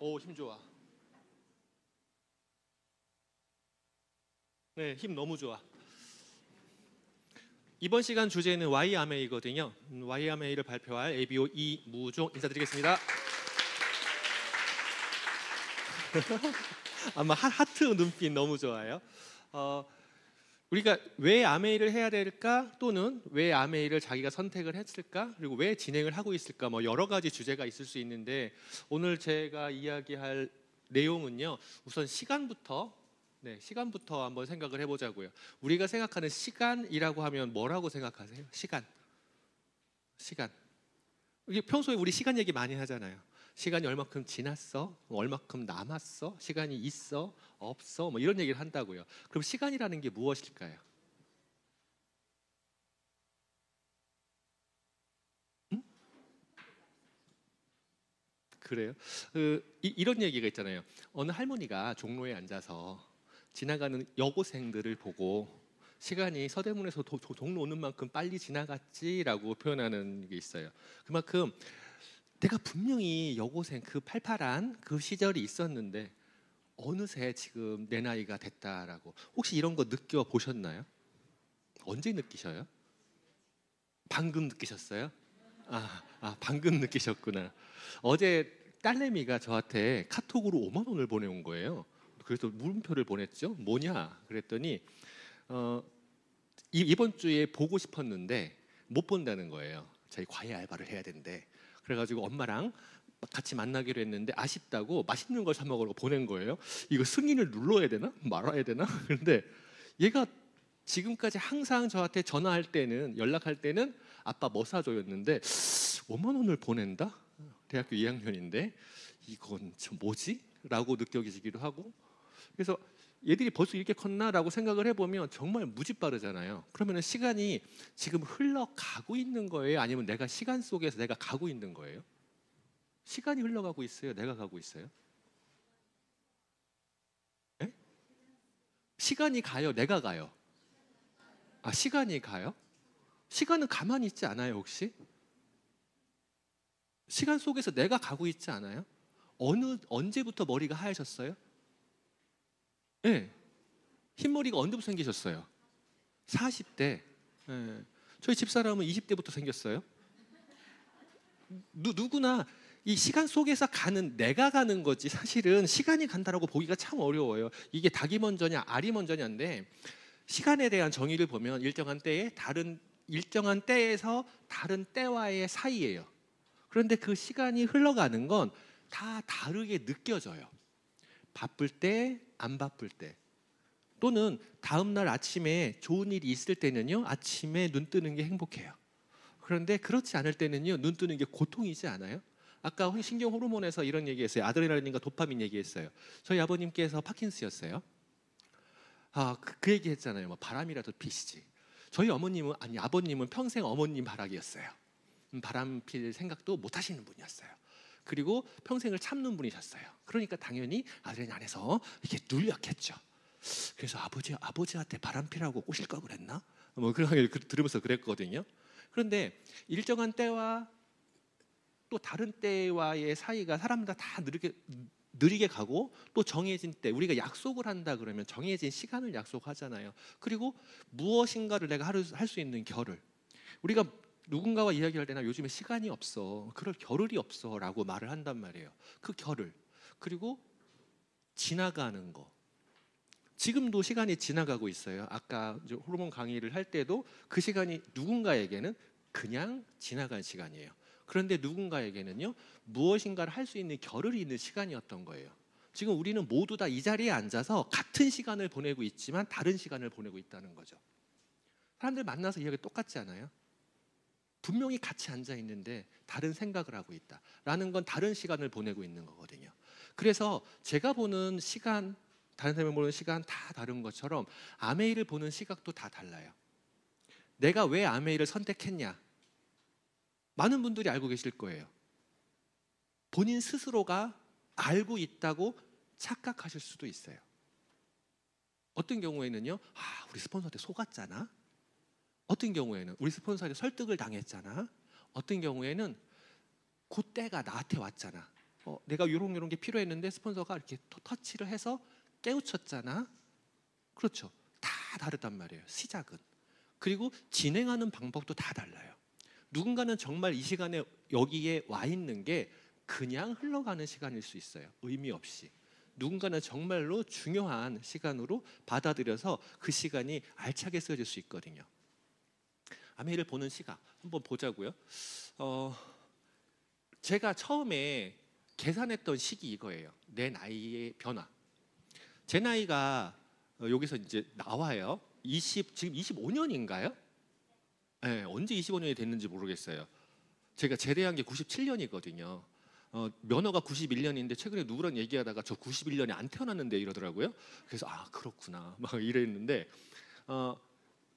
오, 힘 좋아. 네, 힘 너무 좋아. 이번 시간 주제는 YMA거든요. YMA를 발표할 ABO 이무종 인사드리겠습니다. 아마 하트 눈빛 너무 좋아요. 우리가 왜 AMA를 해야 될까, 또는 왜 AMA를 자기가 선택을 했을까, 그리고 왜 진행을 하고 있을까, 뭐 여러 가지 주제가 있을 수 있는데, 오늘 제가 이야기할 내용은요, 우선 시간부터 한번 생각을 해보자고요. 우리가 생각하는 시간이라고 하면 뭐라고 생각하세요? 시간. 이게 평소에 우리 시간 얘기 많이 하잖아요. 시간이 얼마큼 지났어? 얼마큼 남았어? 시간이 있어? 없어? 뭐 이런 얘기를 한다고요. 그럼 시간이라는 게 무엇일까요? 응? 그래요? 이런 얘기가 있잖아요. 어느 할머니가 종로에 앉아서 지나가는 여고생들을 보고 시간이 서대문에서 종로 오는 만큼 빨리 지나갔지라고 표현하는 게 있어요. 그만큼 내가 분명히 여고생 그 팔팔한 그 시절이 있었는데 어느새 지금 내 나이가 됐다라고. 혹시 이런 거 느껴보셨나요? 언제 느끼셔요? 방금 느끼셨어요? 방금 느끼셨구나. 어제 딸내미가 저한테 카톡으로 5만 원을 보내온 거예요. 그래서 물음표를 보냈죠. 뭐냐? 그랬더니 이번 주에 보고 싶었는데 못 본다는 거예요. 저희 과외 알바를 해야 된대. 그래가지고 엄마랑 같이 만나기로 했는데 아쉽다고 맛있는 걸 사 먹으라고 보낸 거예요. 이거 승인을 눌러야 되나? 말아야 되나? 그런데 얘가 지금까지 항상 저한테 전화할 때는, 연락할 때는 아빠 뭐 사줘였는데 5만 원을 보낸다? 대학교 2학년인데 이건 좀 뭐지? 라고 느껴지기도 하고. 그래서 얘들이 벌써 이렇게 컸나라고 생각을 해보면 정말 무지 빠르잖아요. 그러면 시간이 지금 흘러가고 있는 거예요? 아니면 내가 시간 속에서 내가 가고 있는 거예요? 시간이 흘러가고 있어요? 내가 가고 있어요? 네? 시간이 가요? 내가 가요? 시간이 가요? 시간은 가만히 있지 않아요, 혹시? 시간 속에서 내가 가고 있지 않아요? 언제부터 머리가 하얘졌어요? 네. 흰머리가 언제부터 생기셨어요? 40대. 네. 저희 집사람은 20대부터 생겼어요. 누구나 이 시간 속에서 가는, 내가 가는 거지 사실은 시간이 간다라고 보기가 참 어려워요. 이게 닭이 먼저냐 알이 먼저냐인데, 시간에 대한 정의를 보면 일정한 때에서 다른 때와의 사이예요. 그런데 그 시간이 흘러가는 건 다 다르게 느껴져요. 바쁠 때, 안 바쁠 때, 또는 다음 날 아침에 좋은 일이 있을 때는요, 아침에 눈 뜨는 게 행복해요. 그런데 그렇지 않을 때는요, 눈 뜨는 게 고통이지 않아요? 아까 신경 호르몬에서 이런 얘기했어요. 아드레날린과 도파민 얘기했어요. 저희 아버님께서 파킨스였어요. 그 얘기했잖아요. 뭐 바람이라도 피시지. 저희 아버님은 평생 어머님 바라기였어요. 바람 필 생각도 못 하시는 분이었어요. 그리고 평생을 참는 분이셨어요. 그러니까 당연히 아드레날린 안에서 이렇게 눌렸겠죠. 그래서 아버지한테 바람 피라고 꼬실 걸 그랬나? 뭐 그런 걸 들으면서 그랬거든요. 그런데 일정한 때와 또 다른 때와의 사이가 사람마다 다 느리게 가고, 또 정해진 때, 우리가 약속을 한다 그러면 정해진 시간을 약속하잖아요. 그리고 무엇인가를 내가 할 수 있는 겨를, 우리가 누군가와 이야기할 때나 요즘에 시간이 없어, 그럴 겨를이 없어 라고 말을 한단 말이에요. 그 겨를, 그리고 지나가는 거. 지금도 시간이 지나가고 있어요. 아까 호르몬 강의를 할 때도 그 시간이 누군가에게는 그냥 지나간 시간이에요. 그런데 누군가에게는요, 무엇인가를 할 수 있는 겨를이 있는 시간이었던 거예요. 지금 우리는 모두 다 이 자리에 앉아서 같은 시간을 보내고 있지만 다른 시간을 보내고 있다는 거죠. 사람들 만나서 이야기 똑같지 않아요? 분명히 같이 앉아 있는데 다른 생각을 하고 있다라는 건 다른 시간을 보내고 있는 거거든요. 그래서 제가 보는 시간, 다른 사람이 보는 시간 다 다른 것처럼 아메이를 보는 시각도 다 달라요. 내가 왜 아메이를 선택했냐? 많은 분들이 알고 계실 거예요. 본인 스스로가 알고 있다고 착각하실 수도 있어요. 어떤 경우에는요, 우리 스폰서한테 속았잖아. 어떤 경우에는 우리 스폰서한테 설득을 당했잖아. 어떤 경우에는 그 때가 나한테 왔잖아. 내가 요런 게 필요했는데 스폰서가 이렇게 터치를 해서 깨우쳤잖아. 그렇죠. 다 다르단 말이에요. 시작은. 그리고 진행하는 방법도 다 달라요. 누군가는 정말 이 시간에 여기에 와 있는 게 그냥 흘러가는 시간일 수 있어요. 의미 없이. 누군가는 정말로 중요한 시간으로 받아들여서 그 시간이 알차게 쓰여질 수 있거든요. 아메이를 보는 시각 한번 보자고요. 제가 처음에 계산했던 시기 이거예요. 내 나이의 변화. 제 나이가 여기서 이제 나와요. 지금 25년인가요? 네, 언제 25년이 됐는지 모르겠어요. 제가 제대한 게 97년이거든요. 면허가 91년인데 최근에 누구랑 얘기하다가 저 91년에 안 태어났는데 이러더라고요. 그래서 그렇구나 막 이랬는데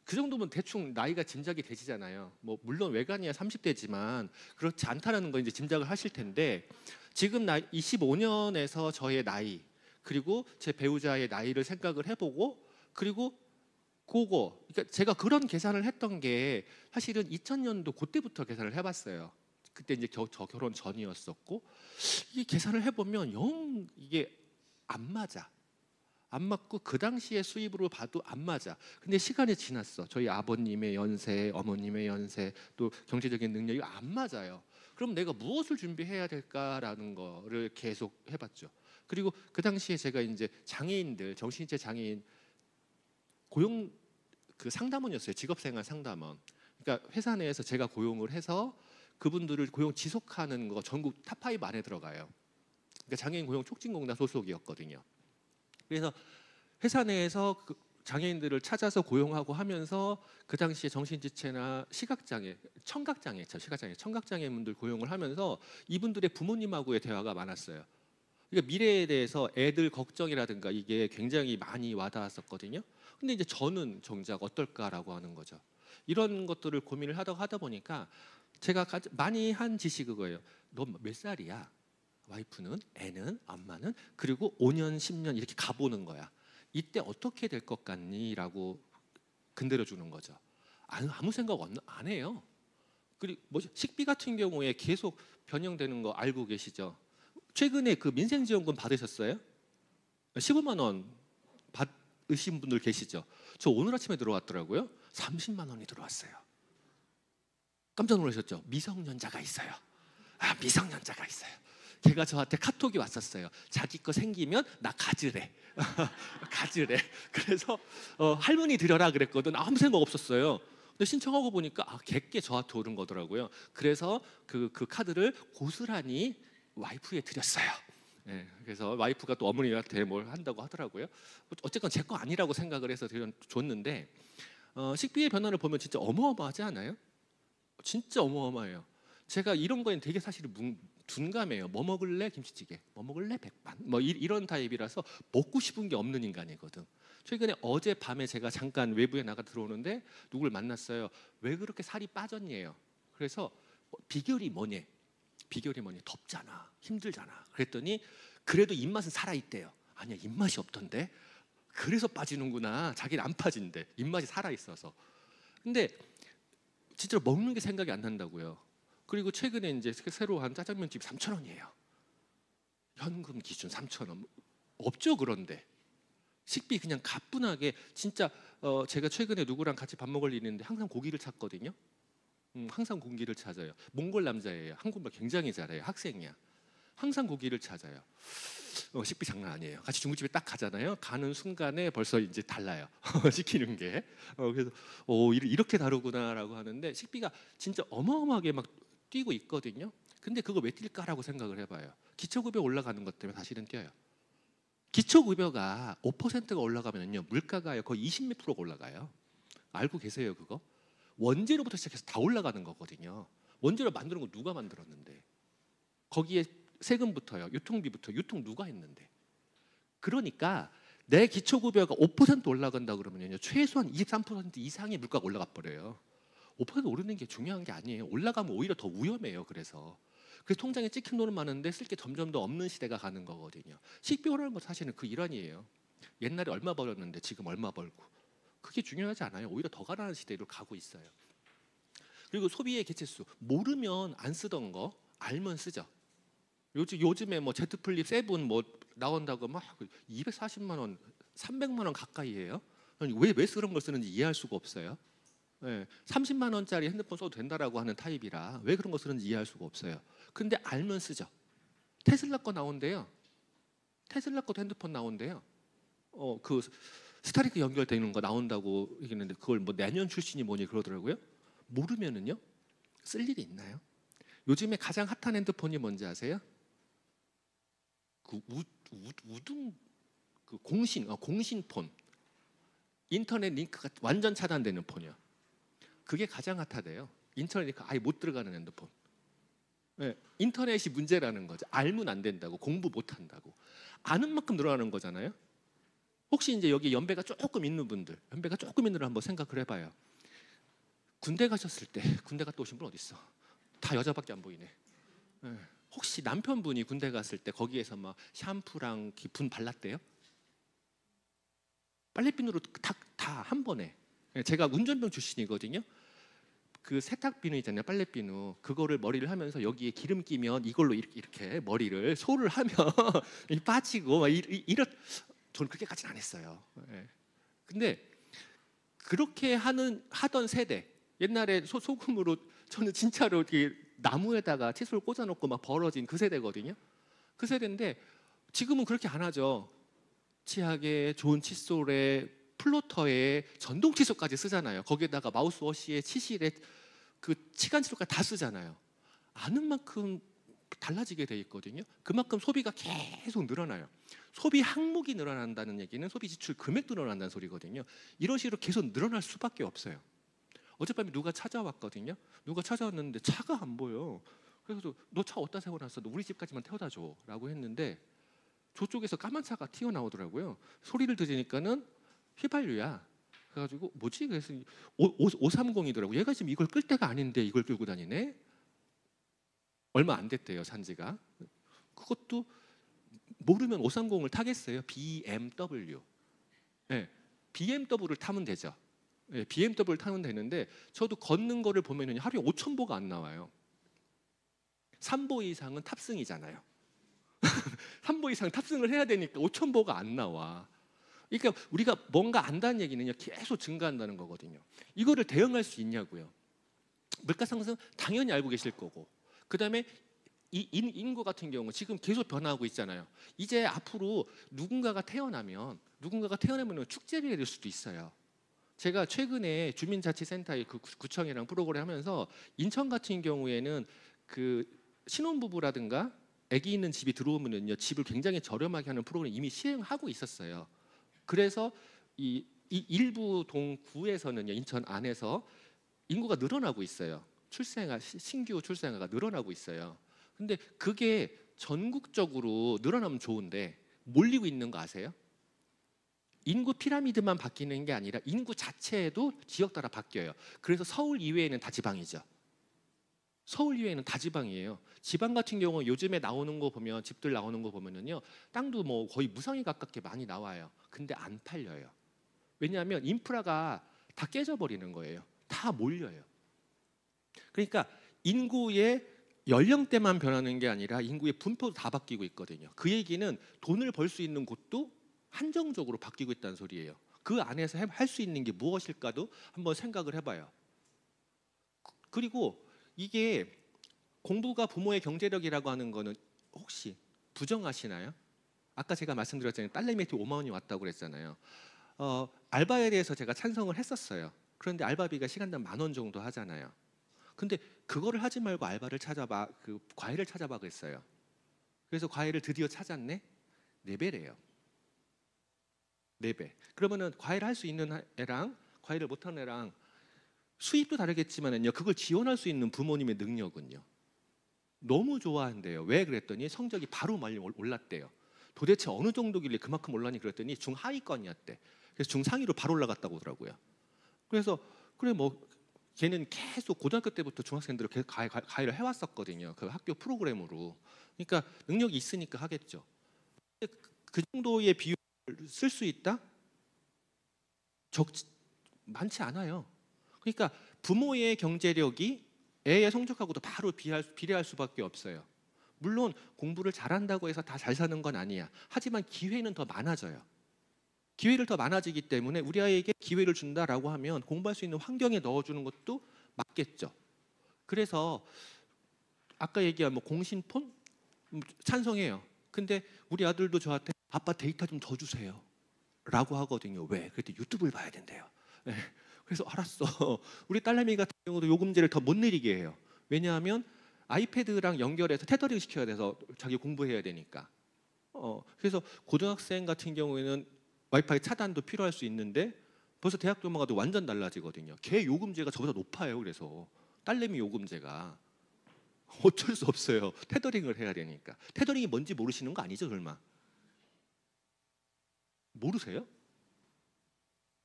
그 정도면 대충 나이가 짐작이 되시잖아요. 뭐 물론 외관이야 30대지만 그렇지 않다는 거 이제 짐작을 하실 텐데 지금 25년에서 저의 나이 그리고 제 배우자의 나이를 생각을 해보고 그리고 그러니까 제가 그런 계산을 했던 게 사실은 2000년도 그때부터 계산을 해봤어요. 그때 이제 저 결혼 전이었었고 이게 계산을 해보면 영 이게 안 맞아. 안 맞고 그 당시의 수입으로 봐도 안 맞아. 근데 시간이 지났어. 저희 아버님의 연세, 어머님의 연세, 또 경제적인 능력이 안 맞아요. 그럼 내가 무엇을 준비해야 될까라는 거를 계속 해봤죠. 그리고 그 당시에 제가 이제 장애인들, 정신인체 장애인 고용 그 상담원이었어요. 직업생활 상담원. 그러니까 회사 내에서 제가 고용을 해서 그분들을 고용 지속하는 거 전국 탑5 안에 들어가요. 그러니까 장애인 고용 촉진공단 소속이었거든요. 그래서 회사 내에서 그 장애인들을 찾아서 고용하고 하면서 그 당시에 정신지체나 시각장애, 청각장애, 청각장애인분들 고용을 하면서 이분들의 부모님하고의 대화가 많았어요. 그러니까 미래에 대해서 애들 걱정이라든가 이게 굉장히 많이 와닿았었거든요. 근데 이제 저는 정작 어떨까라고 하는 거죠. 이런 것들을 고민을 하다 보니까 제가 많이 한 지식이 그거예요. 너 몇 살이야? 와이프는, 애는, 엄마는 그리고 5년, 10년 이렇게 가보는 거야. 이때 어떻게 될 것 같니? 라고 건드려 주는 거죠. 아무 생각 안 해요. 그리고 식비 같은 경우에 계속 변형되는 거 알고 계시죠? 최근에 그 민생지원금 받으셨어요? 15만 원 받으신 분들 계시죠? 저 오늘 아침에 들어왔더라고요. 30만 원이 들어왔어요. 깜짝 놀라셨죠? 미성년자가 있어요. 미성년자가 있어요. 걔가 저한테 카톡이 왔었어요. 자기 거 생기면 나 가지래. 가지래. 그래서 할머니 드려라 그랬거든. 아무 생각 없었어요. 근데 신청하고 보니까 객게 저한테 오른 거더라고요. 그래서 그 카드를 고스란히 와이프에 드렸어요. 네, 그래서 와이프가 또 어머니한테 뭘 한다고 하더라고요. 어쨌건 제 거 아니라고 생각을 해서 줬는데 식비의 변화를 보면 진짜 어마어마하지 않아요? 진짜 어마어마해요. 제가 이런 거엔 되게 사실 둔감해요. 뭐 먹을래? 김치찌개. 뭐 먹을래? 백반. 뭐 이런 타입이라서 먹고 싶은 게 없는 인간이거든. 최근에 어젯밤에 제가 잠깐 외부에 나가 들어오는데 누굴 만났어요. 왜 그렇게 살이 빠졌니에요. 그래서 비결이 뭐니? 덥잖아. 힘들잖아. 그랬더니 그래도 입맛은 살아있대요. 아니야, 입맛이 없던데. 그래서 빠지는구나. 자기는 안 빠진대. 입맛이 살아있어서. 근데 진짜로 먹는 게 생각이 안 난다고요. 그리고 최근에 이제 새로 한 짜장면집 3,000원이에요. 현금 기준 3,000원. 없죠. 그런데 식비 그냥 가뿐하게 진짜 제가 최근에 누구랑 같이 밥 먹을 일이 있는데 항상 고기를 찾거든요. 항상 고기를 찾아요. 몽골 남자예요. 한국말 굉장히 잘해요. 학생이야. 항상 고기를 찾아요. 식비 장난 아니에요. 같이 중국집에 딱 가잖아요. 가는 순간에 벌써 이제 달라요. 시키는 게. 그래서 이렇게 다르구나라고 하는데 식비가 진짜 어마어마하게 막 뛰고 있거든요. 근데 그거 왜 뛸까라고 생각을 해봐요. 기초급여 올라가는 것 때문에 사실은 뛰어요. 기초급여가 5%가 올라가면요 물가가 거의 20 몇 프로가 올라가요. 알고 계세요 그거? 원재료부터 시작해서 다 올라가는 거거든요. 원재료 만드는 거 누가 만들었는데? 거기에 세금부터요, 유통비부터 유통 누가 했는데? 그러니까 내 기초급여가 5% 올라간다 그러면요 최소한 23% 이상의 물가가 올라가 버려요. 5% 오르는 게 중요한 게 아니에요. 올라가면 오히려 더 위험해요. 그래서 통장에 찍힌 돈은 많은데 쓸 게 점점 더 없는 시대가 가는 거거든요. 식비 오르는 거 사실은 그 일환이에요. 옛날에 얼마 벌었는데 지금 얼마 벌고. 그게 중요하지 않아요. 오히려 더 가난한 시대로 가고 있어요. 그리고 소비의 개체수 모르면 안 쓰던 거 알면 쓰죠. 요즘에 뭐 Z 플립 7 뭐 나온다고 막 240만 원, 300만 원 가까이예요. 왜 그런 걸 쓰는지 이해할 수가 없어요. 예, 30만 원짜리 핸드폰 써도 된다라고 하는 타입이라 왜 그런 거 쓰는지 이해할 수가 없어요. 근데 알면 쓰죠. 테슬라 거 나온대요. 테슬라 것도 핸드폰 나온대요. 그 스타링크 연결되는 거 나온다고 얘기했는데 그걸 뭐 내년 출시니 뭐니 그러더라고요. 모르면은요 쓸 일이 있나요? 요즘에 가장 핫한 핸드폰이 뭔지 아세요? 그 우등 그 공신폰, 인터넷 링크가 완전 차단되는 폰이요. 그게 가장 핫하대요. 인터넷 링크 아예 못 들어가는 핸드폰. 네, 인터넷이 문제라는 거죠. 알면 안 된다고, 공부 못 한다고. 아는 만큼 늘어나는 거잖아요. 혹시 이제 여기 연배가 조금 있는 분들, 연배가 조금 있는 분들 한번 생각을 해봐요. 군대 가셨을 때, 군대 갔다 오신 분 어디 있어? 다 여자밖에 안 보이네. 네. 혹시 남편분이 군대 갔을 때 거기에서 막 샴푸랑 분 발랐대요? 빨래비누로 다 한 번에. 제가 운전병 출신이거든요. 그 세탁비누 있잖아요, 빨래비누. 그거를 머리를 하면서 여기에 기름 끼면 이걸로 이렇게 머리를 소를 하면 빠지고 막 저는 그렇게까지는 안 했어요. 예. 근데 그렇게 하던 세대, 옛날에 소금으로 저는 진짜로 이렇게 나무에다가 칫솔 꽂아놓고 막 벌어진 그 세대거든요. 그 세대인데 지금은 그렇게 안 하죠. 치약에 좋은 칫솔에 플로터에 전동 칫솔까지 쓰잖아요. 거기에다가 마우스워시에 치실에 그 치간 칫솔까지 다 쓰잖아요. 아는 만큼 달라지게 돼 있거든요. 그만큼 소비가 계속 늘어나요. 소비 항목이 늘어난다는 얘기는 소비 지출 금액도 늘어난다는 소리거든요. 이런 식으로 계속 늘어날 수밖에 없어요. 어젯밤에 누가 찾아왔거든요. 누가 찾아왔는데 차가 안 보여. 그래서 너 차 어디다 세워놨어? 너 우리 집까지만 태워다 줘라고 했는데 저쪽에서 까만 차가 튀어나오더라고요. 소리를 들으니까는 휘발유야. 그래가지고 뭐지? 그래서 530이더라고. 얘가 지금 이걸 끌 때가 아닌데 이걸 끌고 다니네. 얼마 안 됐대요, 산지가. 그것도 모르면 530을 타겠어요. BMW. 네, BMW를 타면 되죠. 네, BMW를 타면 되는데 저도 걷는 거를 보면은 하루에 5,000보가 안 나와요. 3보 이상은 탑승이잖아요. 3보 이상 탑승을 해야 되니까 5,000보가 안 나와. 그러니까 우리가 뭔가 안다는 얘기는요 계속 증가한다는 거거든요. 이거를 대응할 수 있냐고요. 물가 상승 당연히 알고 계실 거고, 그 다음에 이 인구 같은 경우 지금 계속 변화하고 있잖아요. 이제 앞으로 누군가가 태어나면 축제를 해야 될 수도 있어요. 제가 최근에 주민자치센터의 그 구청이랑 프로그램 하면서 인천 같은 경우에는 그 신혼부부라든가 아기 있는 집이 들어오면은요 집을 굉장히 저렴하게 하는 프로그램 이미 시행하고 있었어요. 그래서 이 일부 동구에서는요 인천 안에서 인구가 늘어나고 있어요. 신규 출생아가 늘어나고 있어요. 근데 그게 전국적으로 늘어나면 좋은데 몰리고 있는 거 아세요? 인구 피라미드만 바뀌는 게 아니라 인구 자체도 지역 따라 바뀌어요. 그래서 서울 이외에는 다 지방이죠. 서울 이외에는 다 지방이에요. 지방 같은 경우 요즘에 나오는 거 보면 집들 나오는 거 보면은요 땅도 뭐 거의 무상에 가깝게 많이 나와요. 근데 안 팔려요. 왜냐하면 인프라가 다 깨져버리는 거예요. 다 몰려요. 그러니까 인구의 연령대만 변하는 게 아니라 인구의 분포도 다 바뀌고 있거든요. 그 얘기는 돈을 벌 수 있는 곳도 한정적으로 바뀌고 있다는 소리예요. 그 안에서 할 수 있는 게 무엇일까도 한번 생각을 해봐요. 그리고 이게 공부가 부모의 경제력이라고 하는 거는 혹시 부정하시나요? 아까 제가 말씀드렸잖아요. 딸내미 혜택 5만 원이 왔다고 그랬잖아요. 알바에 대해서 제가 찬성을 했었어요. 그런데 알바비가 시간당 10,000원 정도 하잖아요. 근데 그거를 하지 말고 알바를 찾아봐, 그 과외를 찾아봐 그랬어요. 그래서 과외를 드디어 찾았네. 4배래요. 4배. 그러면은 과외를 할 수 있는 애랑 과외를 못하는 애랑 수입도 다르겠지만은요, 그걸 지원할 수 있는 부모님의 능력은요. 너무 좋아한대요. 왜 그랬더니 성적이 바로 많이 올랐대요. 도대체 어느 정도길래 그만큼 올랐니 그랬더니 중하위권이었대. 그래서 중상위로 바로 올라갔다고 하더라고요. 그래서 그래 뭐 걔는 계속 고등학교 때부터 중학생들을 계속 가해를 해왔었거든요. 그 학교 프로그램으로. 그러니까 능력이 있으니까 하겠죠. 그 정도의 비율을 쓸 수 있다? 많지 않아요. 그러니까 부모의 경제력이 애의 성적하고도 바로 비례할 수밖에 없어요. 물론 공부를 잘한다고 해서 다 잘 사는 건 아니야. 하지만 기회는 더 많아져요. 기회를 더 많아지기 때문에 우리 아이에게 기회를 준다라고 하면 공부할 수 있는 환경에 넣어주는 것도 맞겠죠. 그래서 아까 얘기한 뭐 공신폰 찬성해요. 근데 우리 아들도 저한테 아빠 데이터 좀 더 주세요 라고 하거든요. 왜? 그랬더니 유튜브를 봐야 된대요. 네. 그래서 알았어. 우리 딸내미 같은 경우도 요금제를 더 못 내리게 해요. 왜냐하면 아이패드랑 연결해서 테더링 시켜야 돼서 자기 공부해야 되니까. 그래서 고등학생 같은 경우에는 와이파이 차단도 필요할 수 있는데 벌써 대학 넘어가도 완전 달라지거든요. 걔 요금제가 저보다 높아요. 그래서 딸내미 요금제가 어쩔 수 없어요. 테더링을 해야 되니까. 테더링이 뭔지 모르시는 거 아니죠, 설마? 모르세요?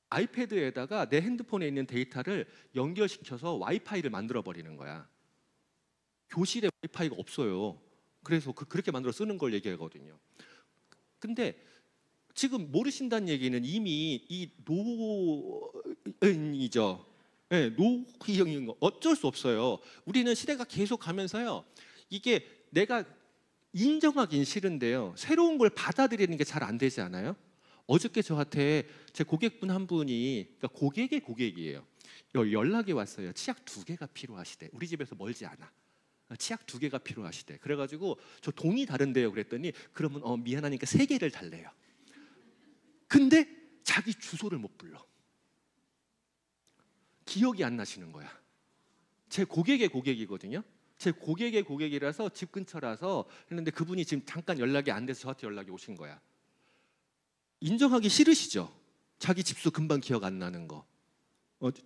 아이패드에다가 내 핸드폰에 있는 데이터를 연결시켜서 와이파이를 만들어 버리는 거야. 교실에 와이파이가 없어요. 그래서 그렇게 만들어 쓰는 걸 얘기하거든요. 근데 지금 모르신다는 얘기는 이미 이 노인이죠. 네, 노희형인 거 어쩔 수 없어요. 우리는 시대가 계속 가면서요. 이게 내가 인정하긴 싫은데요. 새로운 걸 받아들이는 게 잘 안 되지 않아요? 어저께 저한테 제 고객분 한 분이, 그러니까 고객의 고객이에요. 연락이 왔어요. 치약 2개가 필요하시대. 우리 집에서 멀지 않아. 치약 2개가 필요하시대. 그래가지고 저 동이 다른데요. 그랬더니 그러면 미안하니까 3개를 달래요. 근데 자기 주소를 못 불러. 기억이 안 나시는 거야. 제 고객의 고객이거든요. 제 고객의 고객이라서 집 근처라서 했는데 그분이 지금 잠깐 연락이 안 돼서 저한테 연락이 오신 거야. 인정하기 싫으시죠? 자기 집수 금방 기억 안 나는 거.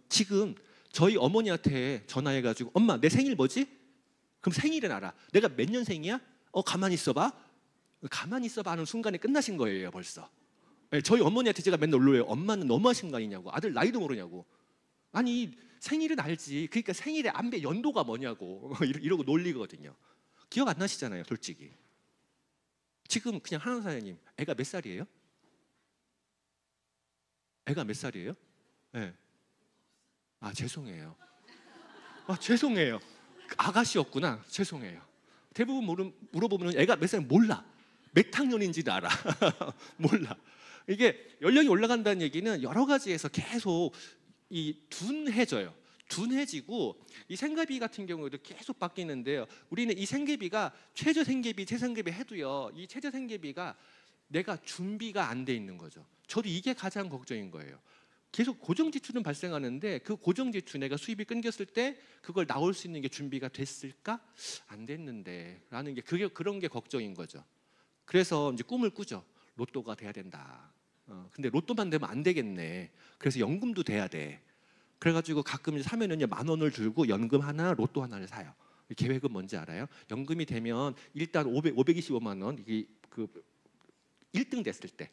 지금 저희 어머니한테 전화해가지고 엄마 내 생일 뭐지? 그럼 생일은 알아. 내가 몇 년생이야? 가만히 있어봐. 가만히 있어봐 하는 순간에 끝나신 거예요 벌써. 네, 저희 어머니한테 제가 맨날 놀려요. 엄마는 너무하신 거 아니냐고. 아들 나이도 모르냐고. 아니 생일은 알지. 그러니까 생일의 안배 연도가 뭐냐고 이러고 놀리거든요. 기억 안 나시잖아요 솔직히. 지금 그냥 하는 사장님 애가 몇 살이에요? 애가 몇 살이에요? 네. 아 죄송해요. 죄송해요. 아가씨였구나. 죄송해요. 대부분 물어보면 애가 몇 살인지 몰라. 몇 학년인지도 알아. 몰라. 이게 연령이 올라간다는 얘기는 여러 가지에서 계속 둔해져요. 둔해지고 이 생계비 같은 경우에도 계속 바뀌는데요. 우리는 이 생계비가 최저 생계비, 최생계비 해도요. 이 최저 생계비가 내가 준비가 안 돼 있는 거죠. 저도 이게 가장 걱정인 거예요. 계속 고정 지출은 발생하는데 그 고정 지출 내가 수입이 끊겼을 때 그걸 나올 수 있는 게 준비가 됐을까? 안 됐는데라는 게 그런 게 걱정인 거죠. 그래서 이제 꿈을 꾸죠. 로또가 돼야 된다. 근데 로또만 되면 안 되겠네. 그래서 연금도 돼야 돼. 그래가지고 가끔 사면은요 10,000원을 들고 연금 하나, 로또 하나를 사요. 계획은 뭔지 알아요? 연금이 되면 일단 525만 원, 그 1등 됐을 때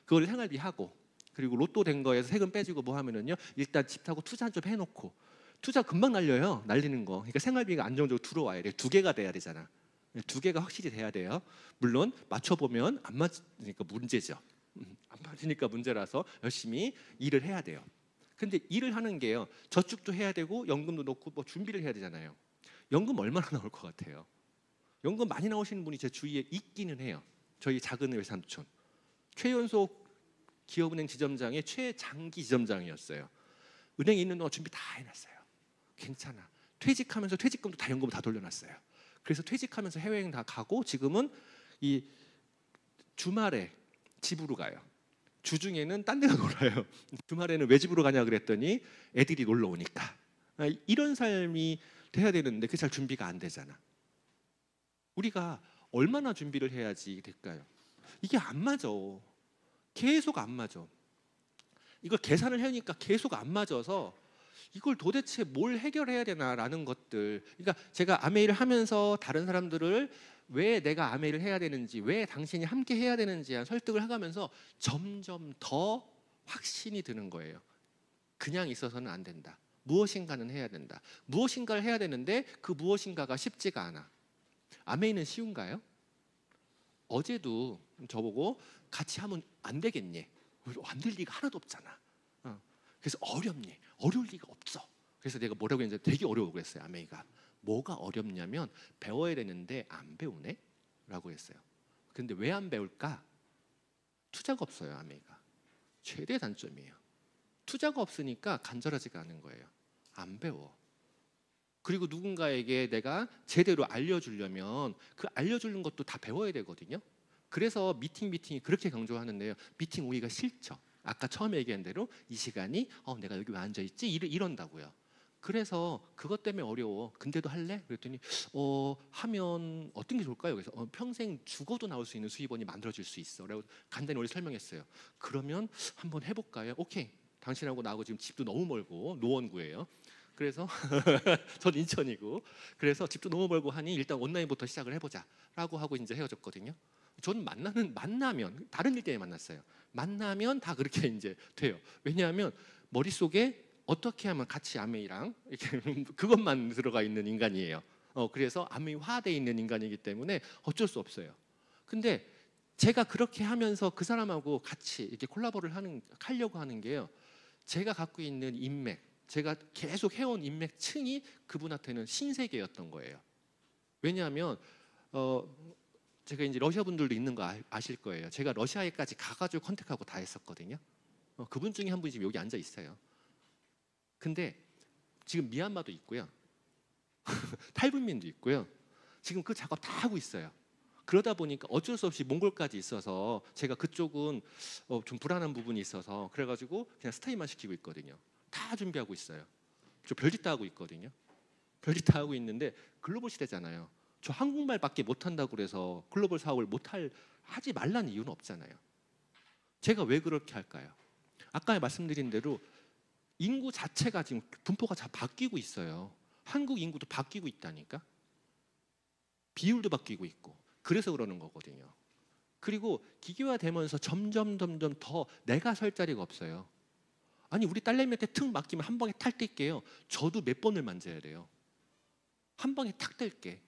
그걸 생활비 하고 그리고 로또 된 거에서 세금 빼주고 뭐 하면은요 일단 집 사고 투자 좀 해놓고 투자 금방 날려요. 날리는 거. 그러니까 생활비가 안정적으로 들어와야 돼. 2개가 돼야 되잖아. 2개가 확실히 돼야 돼요. 물론 맞춰보면 안 맞으니까 문제죠. 안 맞으니까 문제라서 열심히 일을 해야 돼요. 근데 일을 하는 게요. 저축도 해야 되고 연금도 넣고 뭐 준비를 해야 되잖아요. 연금 얼마나 나올 것 같아요? 연금 많이 나오시는 분이 제 주위에 있기는 해요. 저희 작은 외삼촌. 최연소 기업은행 지점장의 최장기 지점장이었어요. 은행에 있는 동안 준비 다 해놨어요. 괜찮아. 퇴직하면서 퇴직금도 다 연금 다 돌려놨어요. 그래서 퇴직하면서 해외여행 다 가고 지금은 이 주말에 집으로 가요. 주중에는 딴 데가 놀아요. 주말에는 왜 집으로 가냐 그랬더니 애들이 놀러 오니까. 이런 삶이 돼야 되는데 그게 잘 준비가 안 되잖아. 우리가 얼마나 준비를 해야지 될까요? 이게 안 맞아. 계속 안 맞아. 이걸 계산을 하니까 계속 안 맞아서 이걸 도대체 뭘 해결해야 되나라는 것들. 그러니까 제가 아메이를 하면서 다른 사람들을 왜 내가 아메이를 해야 되는지, 왜 당신이 함께 해야 되는지 설득을 해가면서 점점 더 확신이 드는 거예요. 그냥 있어서는 안 된다. 무엇인가는 해야 된다. 무엇인가를 해야 되는데 그 무엇인가가 쉽지가 않아. 아메이는 쉬운가요? 어제도 저보고 같이 하면 안 되겠니? 안 될 리가 하나도 없잖아. 그래서 어렵니? 어려울 리가 없어. 그래서 내가 뭐라고 했는지 되게 어려워 그랬어요. 아메이가 뭐가 어렵냐면 배워야 되는데 안 배우네? 라고 했어요. 근데 왜 안 배울까? 투자가 없어요. 아메이가 최대 단점이에요. 투자가 없으니까 간절하지가 않은 거예요. 안 배워. 그리고 누군가에게 내가 제대로 알려주려면 그 알려주는 것도 다 배워야 되거든요. 그래서 미팅이 그렇게 강조하는데요. 미팅 오기가 싫죠. 아까 처음에 얘기한 대로 이 시간이 내가 여기 왜 앉아있지? 이런다고요. 그래서 그것 때문에 어려워. 근데도 할래? 그랬더니 하면 어떤 게 좋을까요? 그래서 평생 죽어도 나올 수 있는 수입원이 만들어질 수 있어 라고 간단히 우리 설명했어요. 그러면 한번 해볼까요? 오케이. 당신하고 나하고 지금 집도 너무 멀고 노원구예요. 그래서 전 인천이고, 그래서 집도 너무 멀고 하니 일단 온라인부터 시작을 해보자라고 하고 이제 헤어졌거든요. 저는 만나면 다른 일 때문에 만났어요. 만나면 다 그렇게 이제 돼요. 왜냐하면 머릿속에 어떻게 하면 같이 아메이랑 이렇게 그것만 들어가 있는 인간이에요. 그래서 아메이화돼 있는 인간이기 때문에 어쩔 수 없어요. 근데 제가 그렇게 하면서 그 사람하고 같이 이렇게 콜라보를 하려고 하는 게요. 제가 갖고 있는 인맥, 제가 계속 해온 인맥층이 그분한테는 신세계였던 거예요. 왜냐하면 제가 이제 러시아 분들도 있는 거 아실 거예요. 제가 러시아에까지 가가지고 컨택하고 다 했었거든요. 그분 중에 한 분이 지금 여기 앉아 있어요. 근데 지금 미얀마도 있고요. 탈북민도 있고요. 지금 그 작업 다 하고 있어요. 그러다 보니까 어쩔 수 없이 몽골까지 있어서 제가 그쪽은 좀 불안한 부분이 있어서 그래가지고 그냥 스테이만 시키고 있거든요. 다 준비하고 있어요. 저 별짓 다 하고 있거든요. 별짓 다 하고 있는데 글로벌 시대잖아요. 저 한국말밖에 못한다고 그래서 글로벌 사업을 하지 말라는 이유는 없잖아요. 제가 왜 그렇게 할까요? 아까 말씀드린 대로 인구 자체가 지금 분포가 다 바뀌고 있어요. 한국 인구도 바뀌고 있다니까. 비율도 바뀌고 있고. 그래서 그러는 거거든요. 그리고 기계화되면서 점점 더 내가 설 자리가 없어요. 아니 우리 딸내미한테 틈 맡기면 한 방에 탈 뗄게요. 저도 몇 번을 만져야 돼요. 한 방에 탁 뗄게.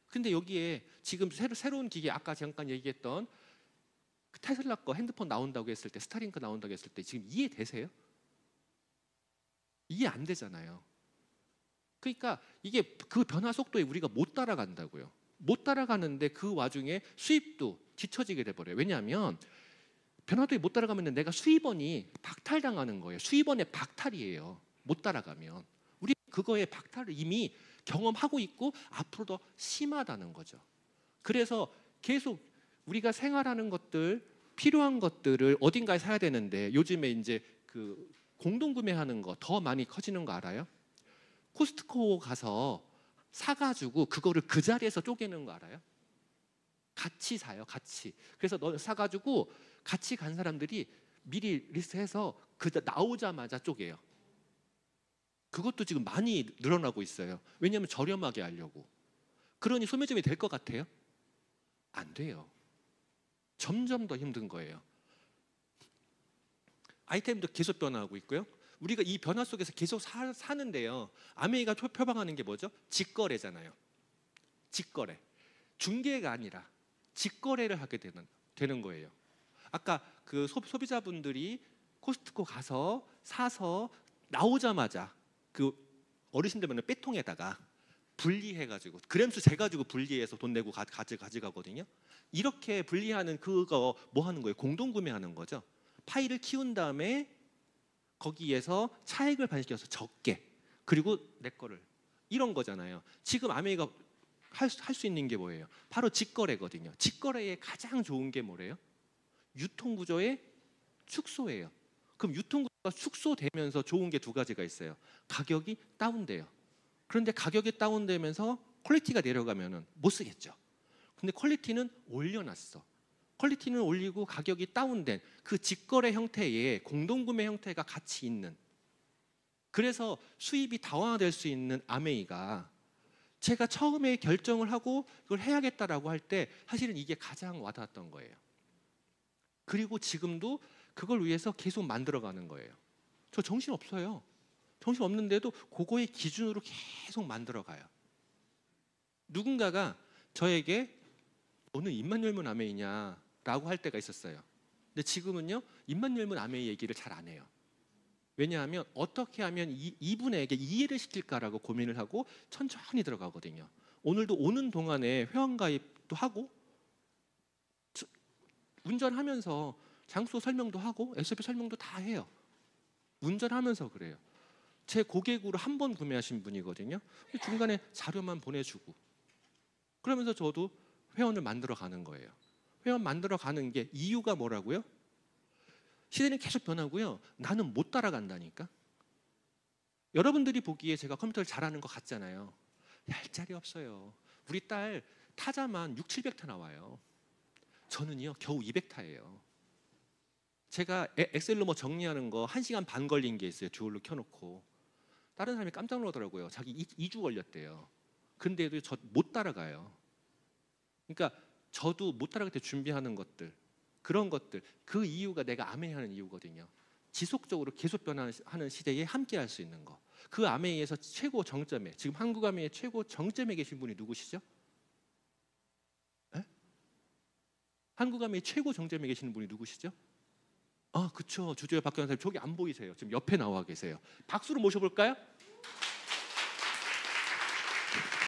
근데 여기에 지금 새로운 기계, 아까 잠깐 얘기했던 그 테슬라 거 핸드폰 나온다고 했을 때, 스타링크 나온다고 했을 때 지금 이해되세요? 이해 안 되잖아요. 그러니까 이게 그 변화 속도에 우리가 못 따라간다고요. 못 따라가는데 그 와중에 수입도 뒤처지게 돼버려요. 왜냐하면 변화도에 못 따라가면 내가 수입원이 박탈당하는 거예요. 수입원의 박탈이에요. 못 따라가면. 우리 그거에 박탈을 이미 경험하고 있고 앞으로 더 심하다는 거죠. 그래서 계속 우리가 생활하는 것들, 필요한 것들을 어딘가에 사야 되는데 요즘에 이제 그 공동구매하는 거 더 많이 커지는 거 알아요? 코스트코 가서 사가지고 그거를 그 자리에서 쪼개는 거 알아요? 같이 사요, 같이. 그래서 너 사가지고 같이 간 사람들이 미리 리스트해서 나오자마자 쪼개요. 그것도 지금 많이 늘어나고 있어요. 왜냐하면 저렴하게 하려고. 그러니 소매점이 될 것 같아요? 안 돼요. 점점 더 힘든 거예요. 아이템도 계속 변화하고 있고요. 우리가 이 변화 속에서 계속 사는데요. 아메이가 표방하는 게 뭐죠? 직거래잖아요. 직거래. 중개가 아니라 직거래를 하게 되는 거예요. 아까 그 소비자분들이 코스트코 가서 사서 나오자마자 그 어르신들은 빼통에다가 분리해가지고 그램수 재가지고 분리해서 돈 내고 가져가거든요. 이렇게 분리하는 그거 뭐 하는 거예요? 공동구매하는 거죠. 파이를 키운 다음에 거기에서 차익을 반영시켜서 적게, 그리고 내 거를, 이런 거잖아요. 지금 아메이가 할 수 있는 게 뭐예요? 바로 직거래거든요. 직거래의 가장 좋은 게 뭐래요? 유통구조의 축소예요. 그럼 유통구조가 축소되면서 좋은 게 두 가지가 있어요. 가격이 다운돼요. 그런데 가격이 다운되면서 퀄리티가 내려가면은 못 쓰겠죠. 근데 퀄리티는 올려놨어. 퀄리티는 올리고 가격이 다운된 그 직거래 형태의 공동구매 형태가 같이 있는, 그래서 수입이 다원화될 수 있는 아메이가 제가 처음에 결정을 하고 그걸 해야겠다라고 할 때 사실은 이게 가장 와닿았던 거예요. 그리고 지금도 그걸 위해서 계속 만들어가는 거예요. 저 정신 없어요. 정신 없는데도 그거의 기준으로 계속 만들어가요. 누군가가 저에게 너는 입만 열면 아메이냐 라고 할 때가 있었어요. 근데 지금은요, 입만 열면 아메이 얘기를 잘 안 해요. 왜냐하면 어떻게 하면 이분에게 이해를 시킬까라고 고민을 하고 천천히 들어가거든요. 오늘도 오는 동안에 회원가입도 하고 운전하면서 장소 설명도 하고 SOP 설명도 다 해요. 운전하면서 그래요. 제 고객으로 한 번 구매하신 분이거든요. 중간에 자료만 보내주고 그러면서 저도 회원을 만들어 가는 거예요. 회원 만들어 가는 게 이유가 뭐라고요? 시대는 계속 변하고요. 나는 못 따라간다니까. 여러분들이 보기에 제가 컴퓨터를 잘하는 것 같잖아요. 할 자리 없어요. 우리 딸 타자만 6, 700타 나와요. 저는요 겨우 200타예요. 제가 엑셀로 뭐 정리하는 거 1시간 반 걸린 게 있어요. 듀얼로 켜놓고. 다른 사람이 깜짝 놀라더라고요. 자기 2주 걸렸대요. 근데도 저 못 따라가요. 그러니까 저도 못 따라갈 때 준비하는 것들, 그런 것들, 그 이유가 내가 아메이하는 이유거든요. 지속적으로 계속 변화하는 시대에 함께 할 수 있는 거. 그 아메이에서 최고 정점에, 지금 한국 아메이의 최고 정점에 계신 분이 누구시죠? 에? 한국 아메이 최고 정점에 계시는 분이 누구시죠? 아, 그쵸. 주조의 박경환 선생님, 저기 안 보이세요. 지금 옆에 나와 계세요. 박수로 모셔볼까요?